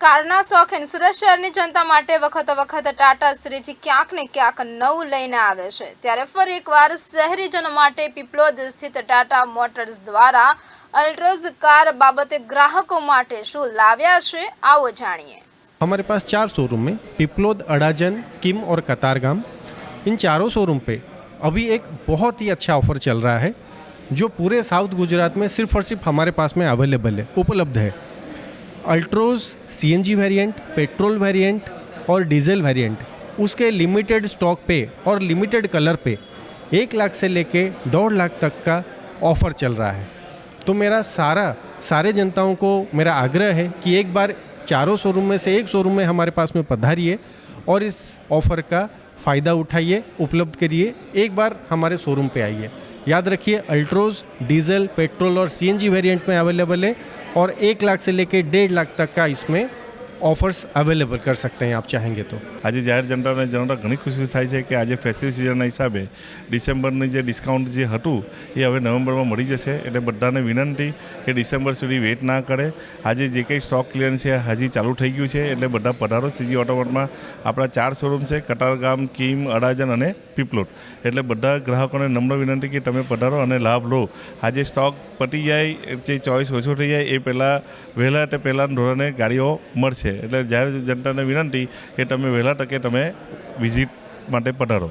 કારના શોખીન સુરત શહેરની જનતા માટે વખત ટાટા શ્રીજી ક્યાંક ને ક્યાંક નવું લઈને આવે છે। ત્યારે ફરી એકવાર શહેરીજનો માટે પીપલોદ સ્થિત ટાટા મોટર્સ દ્વારા અલ્ટ્રોઝ કાર બાબતે ગ્રાહકો માટે શું લાવ્યા છે, આવો જાણીए। हमारे पास 4 शोरूम में पीपलोद, अडाजन, किम और कतारगाम, इन चारों शोरूम पे अभी एक बहुत ही अच्छा ऑफर चल रहा है जो पूरे साउथ गुजरात में सिर्फ और सिर्फ हमारे पास में अवेलेबल है, उपलब्ध है। Altroz CNG variant, petrol variant और डीजल वेरिएंट उसके लिमिटेड स्टॉक पे और लिमिटेड कलर पे 1 लाख से लेके 1.5 लाख तक का ऑफ़र चल रहा है। तो मेरा सारे जनताओं को मेरा आग्रह है कि एक बार चारों शोरूम में से एक शोरूम में हमारे पास में पधारिए और इस ऑफ़र का फ़ायदा उठाइए, उपलब्ध करिए। एक बार हमारे शोरूम पे आइए। याद रखिए, अल्ट्रोज डीजल, पेट्रोल और सीएनजी वेरिएंट में अवेलेबल है और 1 लाख से लेकर 1.5 लाख तक का इसमें ऑफर्स अवेलेबल कर सकते हैं आप चाहेंगे तो। आज जाहिर जनताने जनावता घणी खुशी थाय छे कि आज फेस्टिव सीजन हिसाबे डिसेम्बरनी जे डिस्काउंट जे हतुं ए हवे नवेम्बरमां मळी जशे। एटले बधाने विनंती कि डिसेम्बर सुधी वेट ना करे। आज जे कंई स्टॉक क्लियरन्स छे हजी चालू थई गयुं छे, एटले बधा पधारो। सीजी ऑटोमोटमां आपणा 4 शोरूम छे, कतारगाम, किम, अडाजन अने पीपलोद। एटले बधा ग्राहकोने नम्र विनंती कि तमे पधारो अने लाभ लो। आज स्टॉक पती जाय, जे चॉइस ओछो थई जाय ए पहेला वहेला ते पहेला धोरणे गाड़ीओ मळशे। એટલે જાહેર જનતાને વિનંતી કે તમે વહેલા તકે તમે વિઝિટ માટે પધારો।